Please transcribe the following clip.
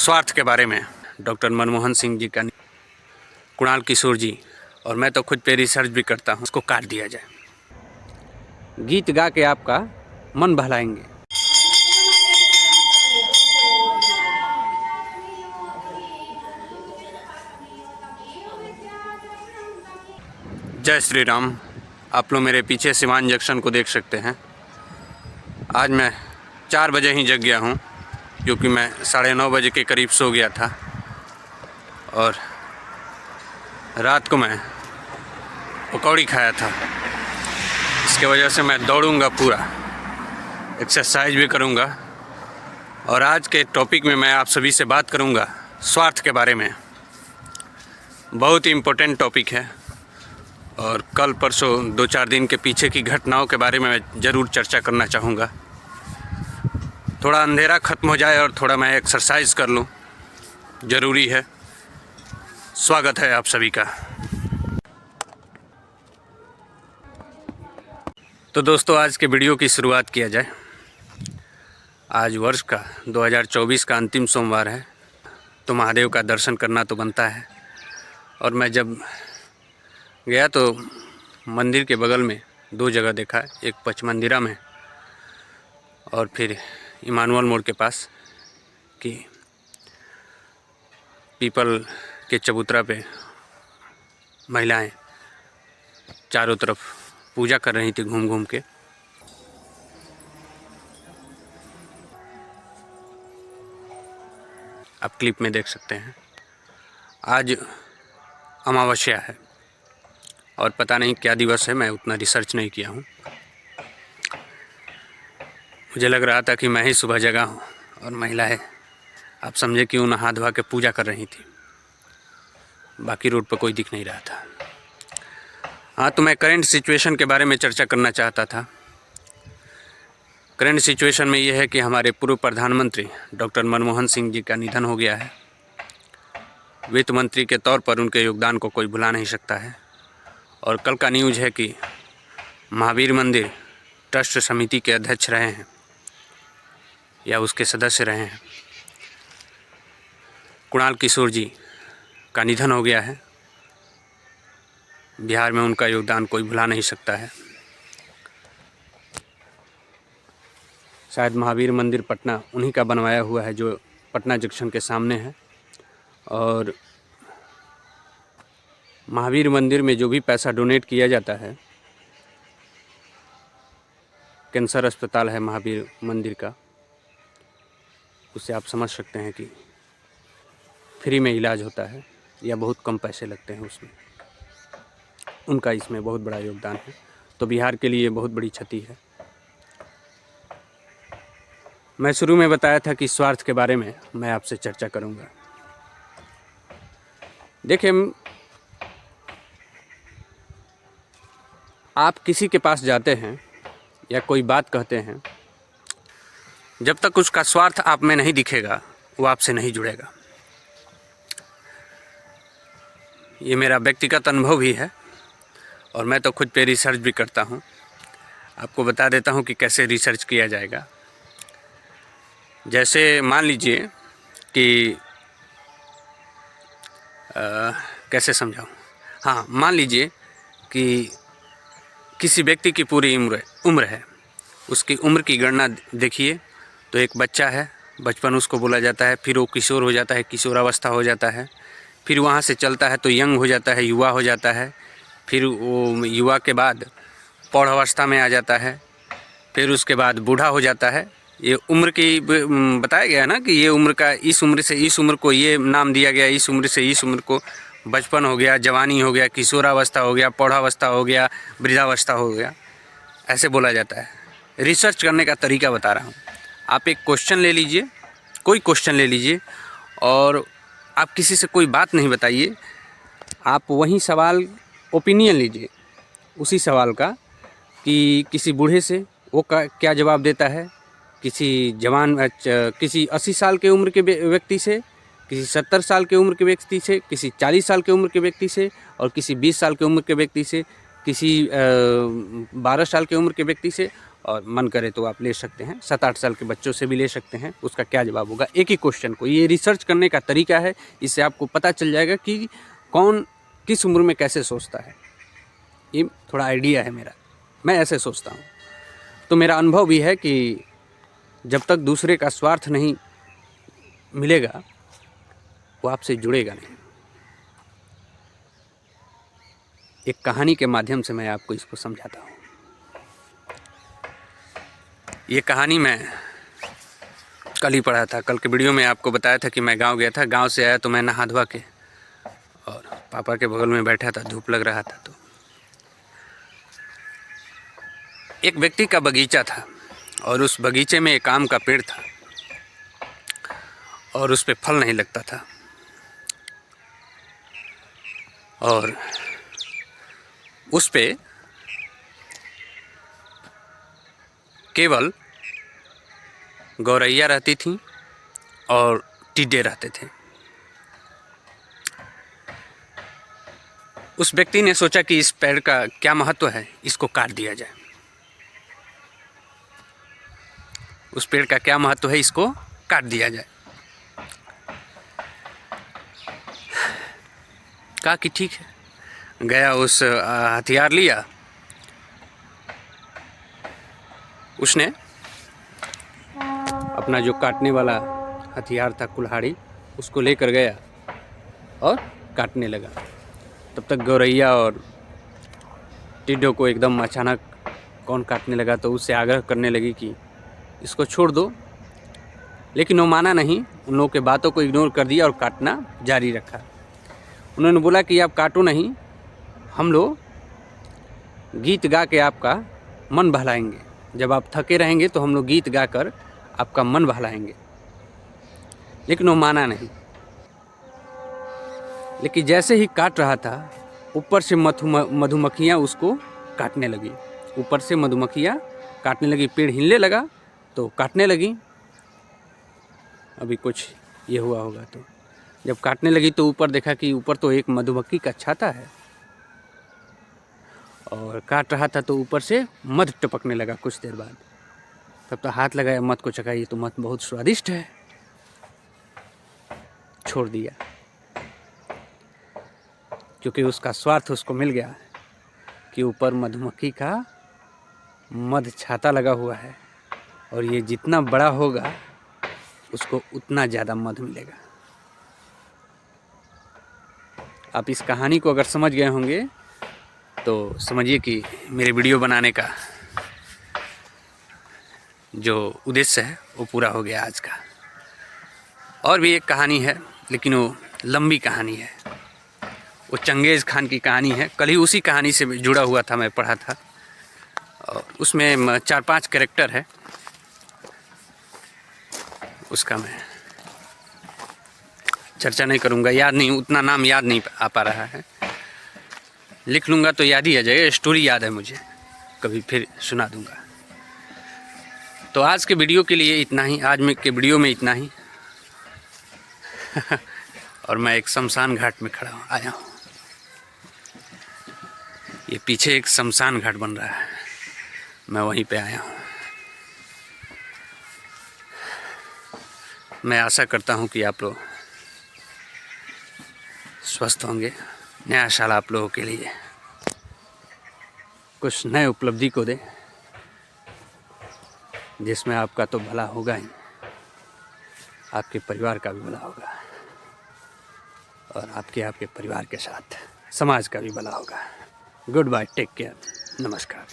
स्वार्थ के बारे में डॉक्टर मनमोहन सिंह जी का, कुणाल किशोर जी, और मैं तो खुद पे रिसर्च भी करता हूँ, उसको काट दिया जाए। गीत गा के आपका मन बहलाएंगे। जय श्री राम। आप लोग मेरे पीछे सिवान जंक्शन को देख सकते हैं। आज मैं 4 बजे ही जग गया हूँ, क्योंकि मैं 9:30 बजे के करीब सो गया था और रात को मैं पकौड़ी खाया था। इसके वजह से मैं दौड़ूंगा, पूरा एक्सरसाइज भी करूंगा। और आज के टॉपिक में मैं आप सभी से बात करूंगा स्वार्थ के बारे में। बहुत ही इम्पोर्टेंट टॉपिक है और कल परसों 2-4 दिन के पीछे की घटनाओं के बारे में मैं ज़रूर चर्चा करना चाहूँगा। थोड़ा अंधेरा ख़त्म हो जाए और थोड़ा मैं एक्सरसाइज कर लूँ, ज़रूरी है। स्वागत है आप सभी का। तो दोस्तों, आज के वीडियो की शुरुआत किया जाए। आज वर्ष का 2024 का अंतिम सोमवार है, तो महादेव का दर्शन करना तो बनता है। और मैं जब गया तो मंदिर के बगल में 2 जगह देखा, एक पचमंदिरा में और फिर इमानुअल मोड़ के पास कि पीपल के चबूतरा पे महिलाएं चारों तरफ पूजा कर रही थी घूम घूम के। आप क्लिप में देख सकते हैं। आज अमावस्या है और पता नहीं क्या दिवस है, मैं उतना रिसर्च नहीं किया हूँ। मुझे लग रहा था कि मैं ही सुबह जगा हूँ और महिलाएं, आप समझे कि वो नहा धोवा के पूजा कर रही थी। बाकी रोड पर कोई दिख नहीं रहा था। हाँ, तो मैं करंट सिचुएशन के बारे में चर्चा करना चाहता था। करंट सिचुएशन में ये है कि हमारे पूर्व प्रधानमंत्री डॉक्टर मनमोहन सिंह जी का निधन हो गया है। वित्त मंत्री के तौर पर उनके योगदान को कोई भुला नहीं सकता है। और कल का न्यूज़ है कि महावीर मंदिर ट्रस्ट समिति के अध्यक्ष रहे हैं या उसके सदस्य रहे हैं कुणाल किशोर जी का निधन हो गया है। बिहार में उनका योगदान कोई भुला नहीं सकता है। शायद महावीर मंदिर पटना उन्हीं का बनवाया हुआ है, जो पटना जंक्शन के सामने है। और महावीर मंदिर में जो भी पैसा डोनेट किया जाता है, कैंसर अस्पताल है महावीर मंदिर का, उससे आप समझ सकते हैं कि फ्री में इलाज होता है या बहुत कम पैसे लगते हैं उसमें। उनका इसमें बहुत बड़ा योगदान है। तो बिहार के लिए बहुत बड़ी क्षति है। मैं शुरू में बताया था कि स्वार्थ के बारे में मैं आपसे चर्चा करूंगा। देखिए, आप किसी के पास जाते हैं या कोई बात कहते हैं, जब तक उसका स्वार्थ आप में नहीं दिखेगा वो आपसे नहीं जुड़ेगा। ये मेरा व्यक्तिगत अनुभव भी है और मैं तो खुद पे रिसर्च भी करता हूँ। आपको बता देता हूँ कि कैसे रिसर्च किया जाएगा। जैसे मान लीजिए कि कैसे समझाऊँ। हाँ, मान लीजिए कि किसी व्यक्ति की पूरी उम्र है। उसकी उम्र की गणना देखिए तो एक बच्चा है, बचपन उसको बोला जाता है, फिर वो किशोर हो जाता है, किशोरावस्था हो जाता है, फिर वहाँ से चलता है तो यंग हो जाता है, युवा हो जाता है, फिर वो युवा के बाद प्रौढ़ावस्था में आ जाता है, फिर उसके बाद बूढ़ा हो जाता है। ये उम्र की बताया गया है ना कि ये उम्र का, इस उम्र से इस उम्र को ये नाम दिया गया, इस उम्र से इस उम्र को बचपन हो गया, जवानी हो गया, किशोरावस्था हो गया, प्रौढ़ावस्था हो गया, वृद्धावस्था हो गया, ऐसे बोला जाता है। रिसर्च करने का तरीका बता रहा हूँ। आप एक क्वेश्चन ले लीजिए, कोई क्वेश्चन ले लीजिए और आप किसी से कोई बात नहीं बताइए। आप वही सवाल, ओपिनियन लीजिए उसी सवाल का कि किसी बूढ़े से वो क्या जवाब देता है, किसी जवान किसी 80 साल के उम्र के व्यक्ति से, किसी 70 साल के उम्र के व्यक्ति से, किसी 40 साल के उम्र के व्यक्ति से और किसी 20 साल के उम्र के व्यक्ति से, किसी 12 साल के उम्र के व्यक्ति से और मन करे तो आप ले सकते हैं, 7-8 साल के बच्चों से भी ले सकते हैं। उसका क्या जवाब होगा एक ही क्वेश्चन को। ये रिसर्च करने का तरीका है, इससे आपको पता चल जाएगा कि कौन किस उम्र में कैसे सोचता है। ये थोड़ा आइडिया है मेरा, मैं ऐसे सोचता हूँ। तो मेरा अनुभव भी है कि जब तक दूसरे का स्वार्थ नहीं मिलेगा वो आपसे जुड़ेगा नहीं। एक कहानी के माध्यम से मैं आपको इसको समझाता हूँ। ये कहानी मैं कल ही पढ़ा था। कल के वीडियो में आपको बताया था कि मैं गांव गया था। गांव से आया तो मैं नहा धोवा के और पापा के बगल में बैठा था, धूप लग रहा था। तो एक व्यक्ति का बगीचा था और उस बगीचे में एक आम का पेड़ था और उस पे फल नहीं लगता था। और उस पे केवल गौरैया रहती थी और टिड्डे रहते थे। उस व्यक्ति ने सोचा कि इस पेड़ का क्या महत्व है, इसको काट दिया जाए। उस पेड़ का क्या महत्व है, इसको काट दिया जाए। कहा कि ठीक है। गया, उस हथियार लिया, उसने अपना जो काटने वाला हथियार था कुल्हाड़ी, उसको लेकर गया और काटने लगा। तब तक गौरैया और टिड्डों को एकदम अचानक कौन काटने लगा, तो उससे आग्रह करने लगी कि इसको छोड़ दो। लेकिन वो माना नहीं, उन लोगों के बातों को इग्नोर कर दिया और काटना जारी रखा। उन्होंने बोला कि आप काटो नहीं, हम लोग गीत गा के आपका मन बहलाएंगे। जब आप थके रहेंगे तो हम लोग गीत गाकर आपका मन बहलाएंगे। लेकिन वो माना नहीं। लेकिन जैसे ही काट रहा था, ऊपर से मधुमक्खियाँ उसको काटने लगी। ऊपर से मधुमक्खियाँ काटने लगी, पेड़ हिलने लगा तो काटने लगी। अभी कुछ ये हुआ होगा। तो जब काटने लगी तो ऊपर देखा कि ऊपर तो एक मधुमक्खी का छाता है और काट रहा था तो ऊपर से मध टपकने लगा कुछ देर बाद। तब तो हाथ लगाया, मध को चखा, ये तो मध बहुत स्वादिष्ट है। छोड़ दिया क्योंकि उसका स्वार्थ उसको मिल गया कि ऊपर मधुमक्खी का मध छाता लगा हुआ है और ये जितना बड़ा होगा उसको उतना ज़्यादा मध मिलेगा। आप इस कहानी को अगर समझ गए होंगे तो समझिए कि मेरे वीडियो बनाने का जो उद्देश्य है वो पूरा हो गया आज का। और भी एक कहानी है, लेकिन वो लंबी कहानी है। वो चंगेज़ खान की कहानी है। कल ही उसी कहानी से जुड़ा हुआ था, मैं पढ़ा था। और उसमें 4-5 कैरेक्टर है, उसका मैं चर्चा नहीं करूँगा। याद नहीं, उतना नाम याद नहीं आ पा रहा है। लिख लूँगा तो याद ही आ जाएगा। स्टोरी याद है मुझे, कभी फिर सुना दूँगा। तो आज के वीडियो के लिए इतना ही। आज के वीडियो में इतना ही। और मैं एक शमशान घाट में आया हूँ। ये पीछे एक शमशान घाट बन रहा है, मैं वहीं पे आया हूँ। मैं आशा करता हूँ कि आप लोग स्वस्थ होंगे। नया साल आप लोगों के लिए कुछ नए उपलब्धि को दे, जिसमें आपका तो भला होगा ही, आपके परिवार का भी भला होगा और आपके परिवार के साथ समाज का भी भला होगा। गुड बाय, टेक केयर, नमस्कार।